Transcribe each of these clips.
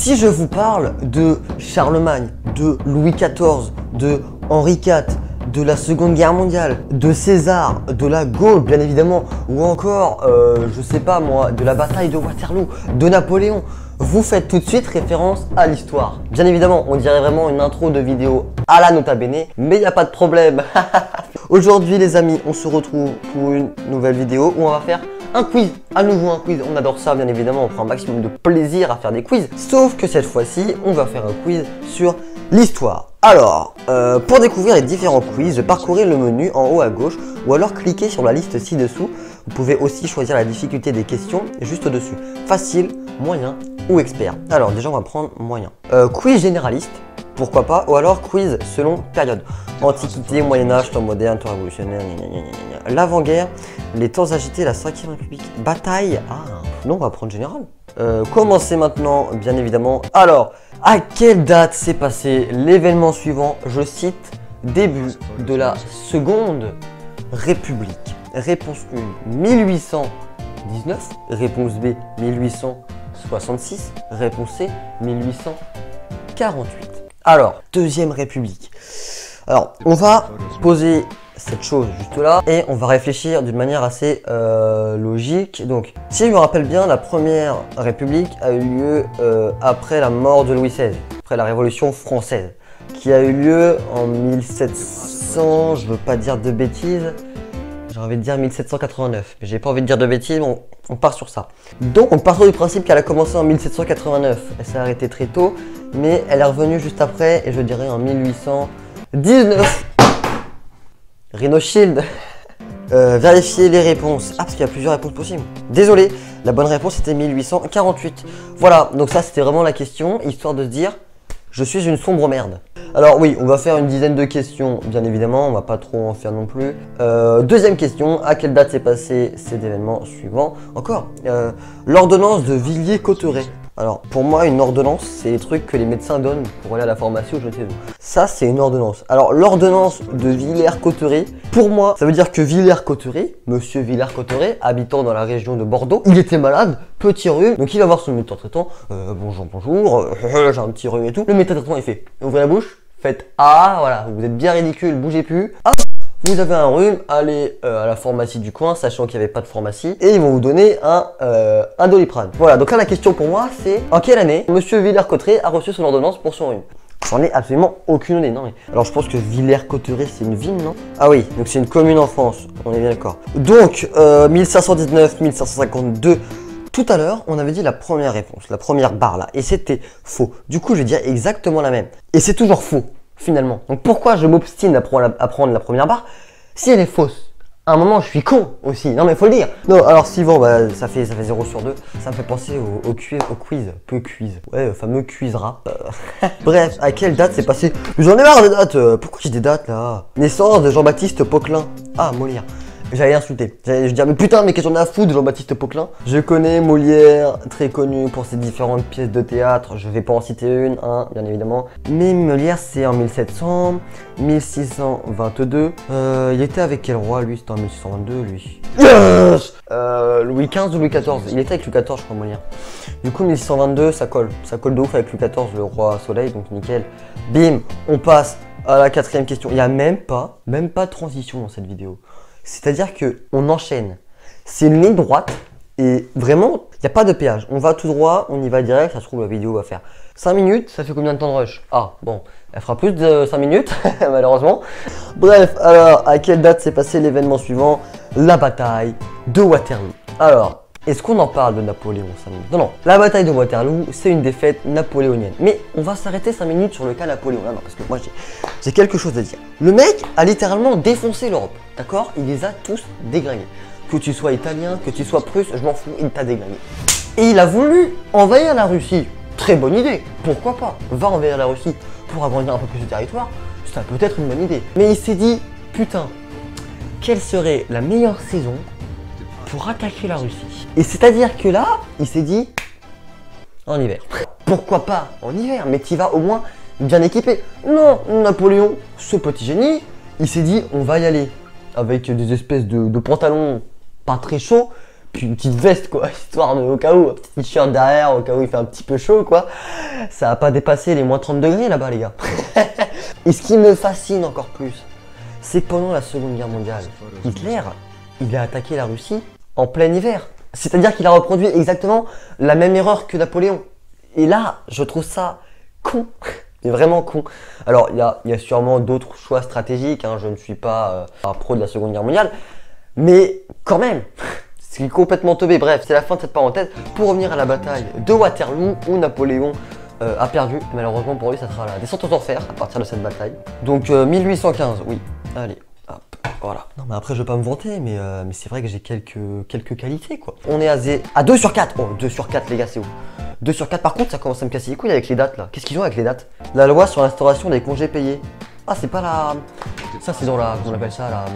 Si je vous parle de Charlemagne, de Louis XIV, de Henri IV, de la Seconde Guerre mondiale, de César, de la Gaule bien évidemment, ou encore, je sais pas moi, de la bataille de Waterloo, de Napoléon, vous faites tout de suite référence à l'histoire. Bien évidemment, on dirait vraiment une intro de vidéo à la Nota Bene, mais il n'y a pas de problème. Aujourd'hui les amis, on se retrouve pour une nouvelle vidéo où on va faire un quiz, à nouveau un quiz, on adore ça bien évidemment, on prend un maximum de plaisir à faire des quiz. Sauf que cette fois-ci, on va faire un quiz sur l'histoire. Alors, pour découvrir les différents quiz, parcourez le menu en haut à gauche ou alors cliquez sur la liste ci-dessous. Vous pouvez aussi choisir la difficulté des questions juste au-dessus. Facile, moyen ou expert. Alors déjà on va prendre moyen. Quiz généraliste, pourquoi pas, ou alors quiz selon période. Antiquité, Moyen-Âge, temps moderne, temps révolutionnaire, l'avant-guerre, les temps agités, la 5e République, bataille. Ah, non, on va prendre général. Commencez maintenant, bien évidemment. Alors, à quelle date s'est passé l'événement suivant? Je cite, début de la Seconde République. Réponse 1, 1819. Réponse B, 1866. Réponse C, 1848. Alors, Deuxième République. Alors, on va poser cette chose juste là et on va réfléchir d'une manière assez logique. Donc, si je me rappelle bien, la Première République a eu lieu après la mort de Louis XVI, après la Révolution française, qui a eu lieu en 1700, je veux pas dire de bêtises, j'ai envie de dire 1789, mais j'ai pas envie de dire de bêtises, on part sur ça. Donc, on part du principe qu'elle a commencé en 1789, elle s'est arrêtée très tôt, mais elle est revenue juste après, et je dirais en 1819. Rhino Shield. Vérifier les réponses. Ah, parce qu'il y a plusieurs réponses possibles. Désolé, la bonne réponse était 1848. Voilà, donc ça c'était vraiment la question, histoire de se dire, je suis une sombre merde. Alors oui, on va faire une dizaine de questions, bien évidemment, on va pas trop en faire non plus. Deuxième question, à quelle date s'est passé cet événement suivant? Encore, l'ordonnance de Villiers-Cotterêts. Alors, pour moi, une ordonnance, c'est les trucs que les médecins donnent pour aller à la pharmacie ou je ne sais où. Ça, c'est une ordonnance. Alors, l'ordonnance de Villers-Cotterêts, pour moi, ça veut dire que Villers-Cotterêts, monsieur Villers-Cotterêts, habitant dans la région de Bordeaux, il était malade, petit rhume, donc il va voir son médecin traitant. Bonjour, bonjour, j'ai un petit rhume et tout. Le médecin traitant, il fait, ouvrez la bouche, faites ah, voilà, vous êtes bien ridicule, bougez plus. Ah, vous avez un rhume, allez à la pharmacie du coin, sachant qu'il n'y avait pas de pharmacie, et ils vont vous donner un Doliprane. Voilà, donc là la question pour moi c'est, en quelle année monsieur Villers-Cotterêts a reçu son ordonnance pour son rhume? J'en ai absolument aucune idée, non mais... Alors je pense que Villers-Cotterêts c'est une ville, non? Ah oui, donc c'est une commune en France, on est bien d'accord. Donc, 1519, 1552... Tout à l'heure, on avait dit la première réponse, la première barre là, et c'était faux. Du coup, je vais dire exactement la même. Et c'est toujours faux. Finalement. Donc pourquoi je m'obstine à prendre la première barre si elle est fausse? À un moment je suis con aussi, non mais faut le dire. Non, alors suivant, bah, ça fait 0 sur 2. Ça me fait penser au quiz, ouais, le fameux quiz-rap. Bref, à quelle date c'est passé? J'en ai marre des dates, pourquoi j'ai des dates là? Naissance de Jean-Baptiste Poquelin. Ah, Molière. J'allais insulter. J'allais dire, mais putain, mais qu'est-ce qu'on a à foutre de Jean-Baptiste Poquelin? Je connais Molière, très connu pour ses différentes pièces de théâtre. Je vais pas en citer une, hein, bien évidemment. Mais Molière, c'est en 1700, 1622. Il était avec quel roi, lui? C'était en 1622, lui. Yes, Louis XV ou Louis XIV? Il était avec Louis XIV, je crois, Molière. Du coup, 1622, ça colle. Ça colle de ouf avec Louis XIV, le roi soleil, donc nickel. Bim, on passe à la 4e question. Il n'y a même pas de transition dans cette vidéo. C'est-à-dire qu'on enchaîne. C'est une ligne droite et vraiment, il n'y a pas de péage. On va tout droit, on y va direct. Ça se trouve, la vidéo va faire 5 minutes. Ça fait combien de temps de rush? Ah, bon, elle fera plus de 5 minutes, malheureusement. Bref, alors, à quelle date s'est passé l'événement suivant? La bataille de Waterloo. Alors, est-ce qu'on en parle de Napoléon 5 minutes? Non, non, la bataille de Waterloo, c'est une défaite napoléonienne. Mais on va s'arrêter 5 minutes sur le cas Napoléon. Non, parce que moi, j'ai quelque chose à dire. Le mec a littéralement défoncé l'Europe, d'accord? Il les a tous déglingués. Que tu sois italien, que tu sois prusse, je m'en fous, il t'a déglingué. Et il a voulu envahir la Russie. Très bonne idée, pourquoi pas? Va envahir la Russie pour agrandir un peu plus de territoire, ça peut être une bonne idée. Mais il s'est dit, putain, quelle serait la meilleure saison pour attaquer la Russie? Et c'est-à-dire que là, il s'est dit, en hiver. Pourquoi pas en hiver? Mais tu vas au moins bien équipé. Non, Napoléon, ce petit génie, il s'est dit, on va y aller avec des espèces de pantalons pas très chauds, Puis une petite veste quoi, histoire de, au cas où, un petit t-shirt derrière, au cas où il fait un petit peu chaud quoi. Ça va pas dépasser les moins 30 degrés là-bas les gars. Et ce qui me fascine encore plus, c'est que pendant la Seconde Guerre mondiale, Hitler, il a attaqué la Russie en plein hiver. C'est-à-dire qu'il a reproduit exactement la même erreur que Napoléon. Et là, je trouve ça con. Mais vraiment con. Alors, il y a sûrement d'autres choix stratégiques, hein. Je ne suis pas un pro de la Seconde Guerre mondiale. Mais quand même, c'est complètement teubé. Bref, c'est la fin de cette parenthèse. Pour revenir à la bataille de Waterloo, où Napoléon a perdu. Malheureusement pour lui, ça sera la descente aux enfers à partir de cette bataille. Donc 1815, oui. Allez, hop, voilà. Non mais après je vais pas me vanter, mais c'est vrai que j'ai quelques qualités quoi. On est à 2 sur 4. Oh, 2 sur 4 les gars, c'est où 2 sur 4 par contre, ça commence à me casser les couilles avec les dates là. Qu'est-ce qu'ils ont avec les dates? La loi sur l'instauration des congés payés. Ah c'est pas la... Ça c'est dans la... Comment on appelle ça?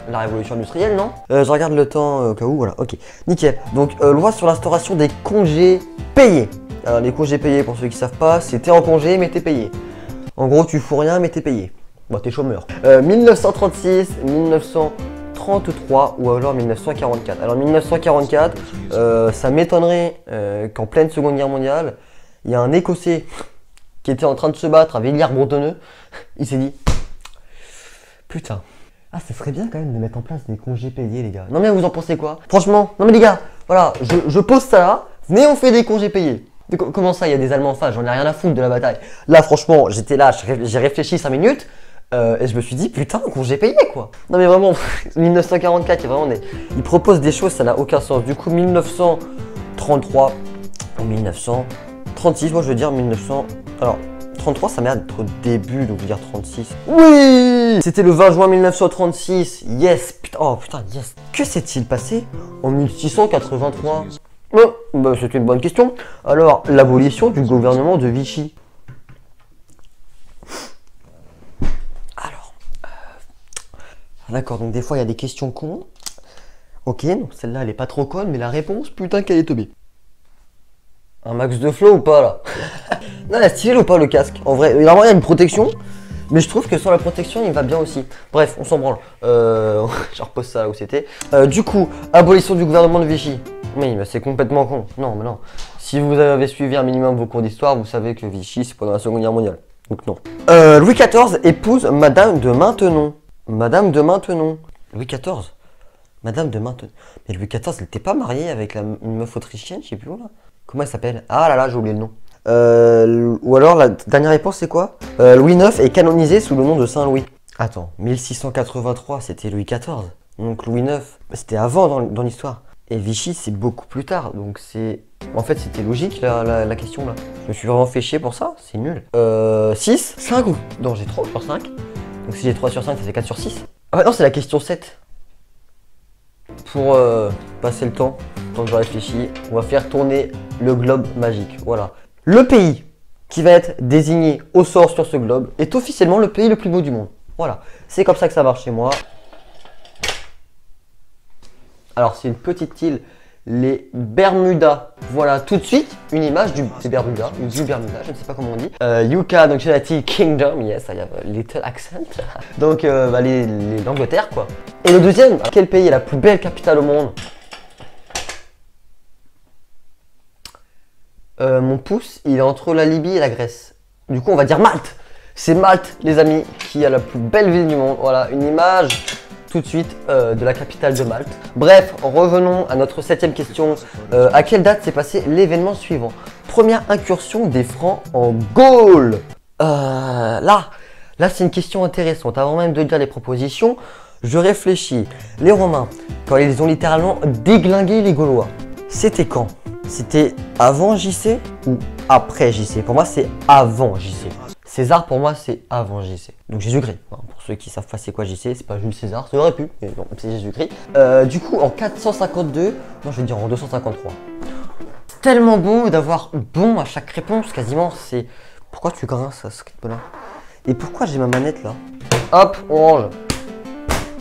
La révolution industrielle, non? Je regarde le temps au cas où, voilà, ok. Nickel. Donc loi sur l'instauration des congés payés. Alors les congés payés, pour ceux qui savent pas, c'est t'es en congé mais t'es payé. En gros tu fous rien mais t'es payé. Bah t'es chômeur. 1936, 1933 ou alors 1944. Alors 1944, ça m'étonnerait qu'en pleine Seconde Guerre mondiale, il y a un Écossais qui était en train de se battre à Villiers-Bretonneux. Il s'est dit, putain, ah ça serait bien quand même de mettre en place des congés payés les gars. Non mais vous en pensez quoi? Franchement, non mais les gars, voilà, je pose ça là, venez on fait des congés payés. Comment ça, il y a des Allemands en face, j'en ai rien à foutre de la bataille. Là franchement, j'étais là, j'ai réfléchi 5 minutes. Et je me suis dit, putain, congé payé quoi. Non mais vraiment, 1944, il y a vraiment ils proposent des choses, ça n'a aucun sens. Du coup, 1933, 1936, moi je veux dire 1900... Alors, 33, ça m'a l'air d'être au début, donc je veux dire 36. Oui! C'était le 20 juin 1936, yes! Putain, oh putain, yes! Que s'est-il passé en 1683? Bah, c'est une bonne question. Alors, l'abolition du gouvernement de Vichy. D'accord, donc des fois il y a des questions cons. Ok, donc celle-là elle est pas trop conne, mais la réponse, putain qu'elle est teubée. Un max de flow ou pas là? Non, il est stylé ou pas le casque? En vrai, vraiment il y a une protection, mais je trouve que sans la protection il va bien aussi. Bref, on s'en branle. Je repose ça là où c'était. Du coup, abolition du gouvernement de Vichy. Oui, mais c'est complètement con. Non, mais non. Si vous avez suivi un minimum vos cours d'histoire, vous savez que Vichy c'est pendant la Seconde Guerre mondiale. Donc non. Louis XIV épouse Madame de Maintenon. Madame de Maintenon. Louis XIV. Madame de Maintenon. Mais Louis XIV, elle n'était pas mariée avec une meuf autrichienne, je sais plus où là. Comment elle s'appelle? Ah là là, j'ai oublié le nom. Ou alors la dernière réponse c'est quoi? Louis IX est canonisé sous le nom de Saint Louis. Attends, 1683 c'était Louis XIV. Donc Louis IX, c'était avant dans l'histoire. Et Vichy c'est beaucoup plus tard. Donc c'est... En fait c'était logique la question là. Je me suis vraiment fait chier pour ça, c'est nul. 6, 5 ou... Non j'ai 3 sur 5. Donc si j'ai 3 sur 5, ça fait 4 sur 6. Ah bah non, c'est la question 7. Pour passer le temps que je réfléchis, on va faire tourner le globe magique. Voilà. Le pays qui va être désigné au sort sur ce globe est officiellement le pays le plus beau du monde. Voilà. C'est comme ça que ça marche chez moi. Alors c'est une petite île, les Bermudas. Voilà, tout de suite, une image des Bermudas, ou du Bermuda, je ne sais pas comment on dit. Yucca, donc United Kingdom, yes, I have a little accent. Donc, l'Angleterre, quoi. Et le deuxième, quel pays est la plus belle capitale au monde? Mon pouce, il est entre la Libye et la Grèce. Du coup, on va dire Malte. C'est Malte, les amis, qui a la plus belle ville du monde. Voilà, une image... tout de suite de la capitale de Malte. Bref, revenons à notre 7ème question. À quelle date s'est passé l'événement suivant? Première incursion des Francs en Gaule. Là c'est une question intéressante. Avant même de dire les propositions, je réfléchis. Les Romains, quand ils ont littéralement déglingué les Gaulois, c'était quand? C'était avant JC ou après JC? Pour moi, c'est avant JC. César, pour moi, c'est avant JC. Donc Jésus-Christ. Pour ceux qui savent pas c'est quoi JC, c'est pas Jules César, ça aurait pu, mais non, c'est Jésus-Christ. Du coup, en 452, non, je vais dire en 253. Tellement beau d'avoir bon à chaque réponse, quasiment. C'est pourquoi tu grinces à ce rythme-là? Et pourquoi j'ai ma manette là? Hop, on range.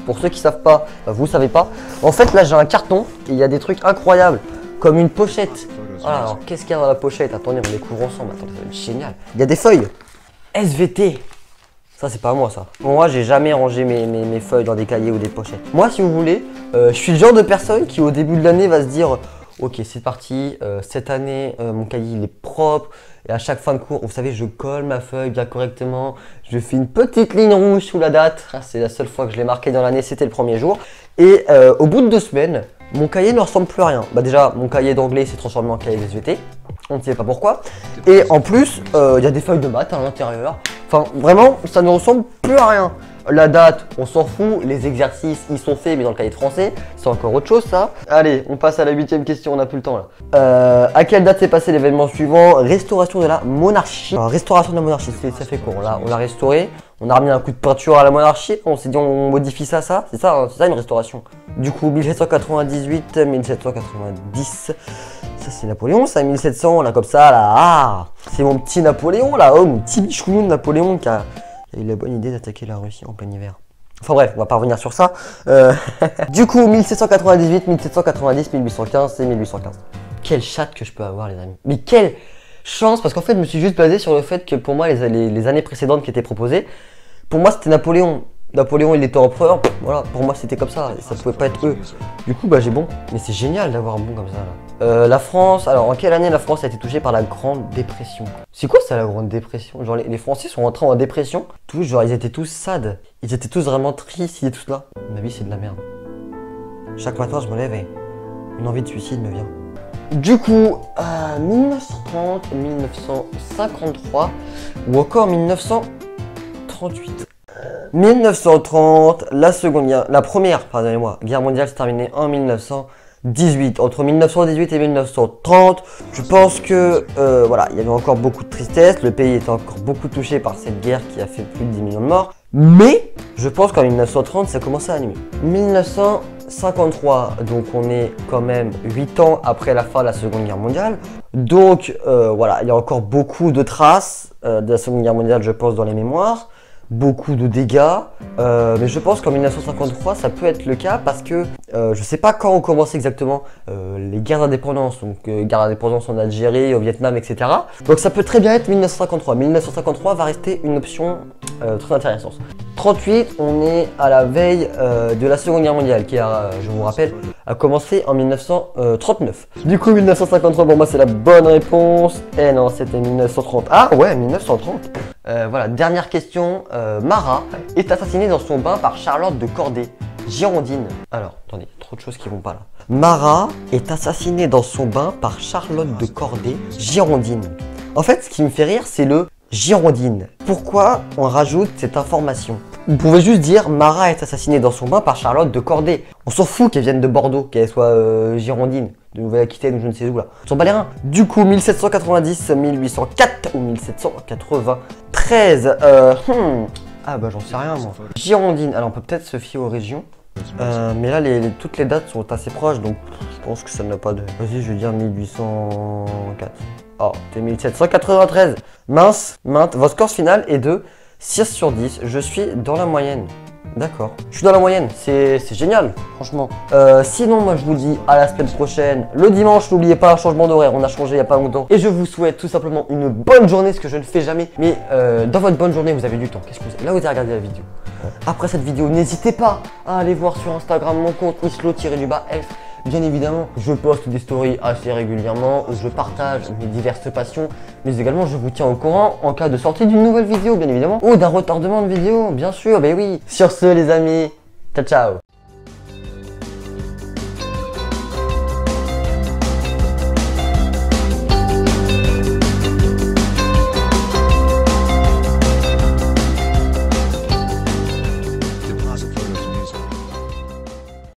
Pour ceux qui savent pas, vous savez pas. En fait, là, j'ai un carton et il y a des trucs incroyables, comme une pochette. Voilà, alors qu'est-ce qu'il y a dans la pochette? Attendez, on découvre ensemble. Attendez, ça va être génial. Il y a des feuilles. SVT. Ça, c'est pas moi, ça. Moi, j'ai jamais rangé mes feuilles dans des cahiers ou des pochettes. Moi, si vous voulez, Je suis le genre de personne qui au début de l'année va se dire ok c'est parti, cette année mon cahier il est propre et à chaque fin de cours, vous savez, je colle ma feuille bien correctement, je fais une petite ligne rouge sous la date, c'est la seule fois que je l'ai marqué dans l'année, c'était le premier jour. Et au bout de 2 semaines, mon cahier ne ressemble plus à rien. Bah déjà, mon cahier d'anglais s'est transformé en cahier SVT, on ne sait pas pourquoi. Et en plus, il y a des feuilles de maths à l'intérieur, enfin vraiment, ça ne ressemble plus à rien. La date, on s'en fout, les exercices, ils sont faits, mais dans le cahier de français, c'est encore autre chose ça. Allez, on passe à la 8e question, on n'a plus le temps là. À quelle date s'est passé l'événement suivant? Restauration de la monarchie. Alors, restauration de la monarchie, ça fait quoi? On l'a restauré, on a remis un coup de peinture à la monarchie, on s'est dit on modifie ça, c'est ça, hein, c'est ça une restauration. Du coup, 1798, 1790, ça c'est Napoléon, ça 1700, là comme ça, là, ah, c'est mon petit Napoléon là, oh, mon petit bichounou de Napoléon qui a eu la bonne idée d'attaquer la Russie en plein hiver. Enfin bref, on va pas revenir sur ça. Du coup, 1798, 1790, 1815 et 1815. Quelle chatte que je peux avoir les amis. Mais quelle chance, parce qu'en fait je me suis juste basé sur le fait que pour moi les années précédentes qui étaient proposées, pour moi c'était Napoléon. Napoléon il était empereur, voilà, pour moi c'était comme ça, ça pouvait pas être eux. Du coup bah j'ai bon, mais c'est génial d'avoir un bon comme ça là. La France, alors en quelle année la France a été touchée par la Grande Dépression? C'est quoi ça la Grande Dépression? Genre les Français sont rentrés en dépression, tous, genre ils étaient tous sad, ils étaient tous vraiment tristes, ils étaient tous là. Ma vie c'est de la merde. Chaque matin je me lève et une envie de suicide me vient. Du coup, 1930, 1953 ou encore 1938. 1930, la première, pardonnez-moi, guerre mondiale s'est terminée en 1918. Entre 1918 et 1930, je pense que voilà, il y avait encore beaucoup de tristesse, le pays était encore beaucoup touché par cette guerre qui a fait plus de 10 millions de morts. Mais je pense qu'en 1930, ça commençait à animer. 1953, donc on est quand même 8 ans après la fin de la Seconde Guerre mondiale. Donc voilà, il y a encore beaucoup de traces de la Seconde Guerre mondiale, je pense, dans les mémoires. Beaucoup de dégâts, mais je pense qu'en 1953 ça peut être le cas parce que je sais pas quand ont commencé exactement les guerres d'indépendance, donc guerre d'indépendance en Algérie, au Vietnam, etc. Donc ça peut très bien être 1953. 1953 va rester une option très intéressante. 38, on est à la veille de la Seconde Guerre mondiale qui a, je vous rappelle, a commencé en 1939. Du coup 1953 pour moi c'est la bonne réponse. Eh non, c'était 1930. Ah ouais, 1930. Voilà, dernière question. Marat est assassinée dans son bain par Charlotte de Corday, girondine. Alors, attendez, trop de choses qui vont pas là. Marat est assassinée dans son bain par Charlotte de Corday, girondine. En fait, ce qui me fait rire, c'est le girondine. Pourquoi on rajoute cette information? Vous pouvez juste dire Marat est assassinée dans son bain par Charlotte de Corday. On s'en fout qu'elle vienne de Bordeaux, qu'elle soit girondine, de Nouvelle-Aquitaine ou je ne sais où là. On s'en bat les reins. Du coup, 1790, 1804 ou 1793. Ah bah j'en sais rien moi. Girondine, alors on peut peut-être se fier aux régions. Mais là, toutes les dates sont assez proches, donc je pense que ça n'a pas de... Vas-y, je vais dire 1804. Oh, t'es 1793. Mince, votre score final est de 6 sur 10. Je suis dans la moyenne. D'accord. Je suis dans la moyenne. C'est génial, franchement. Sinon, moi, je vous dis à la semaine prochaine. Le dimanche, n'oubliez pas, changement d'horaire. On a changé il n'y a pas longtemps. Et je vous souhaite tout simplement une bonne journée, ce que je ne fais jamais. Mais dans votre bonne journée, vous avez du temps. Qu'est-ce que vous avez? Là, vous avez regardé la vidéo. Après cette vidéo, n'hésitez pas à aller voir sur Instagram mon compte islo-elf. Bien évidemment, je poste des stories assez régulièrement où je partage mes diverses passions, mais également je vous tiens au courant en cas de sortie d'une nouvelle vidéo, bien évidemment, ou d'un retardement de vidéo, bien sûr, ben oui. Sur ce, les amis, ciao ciao.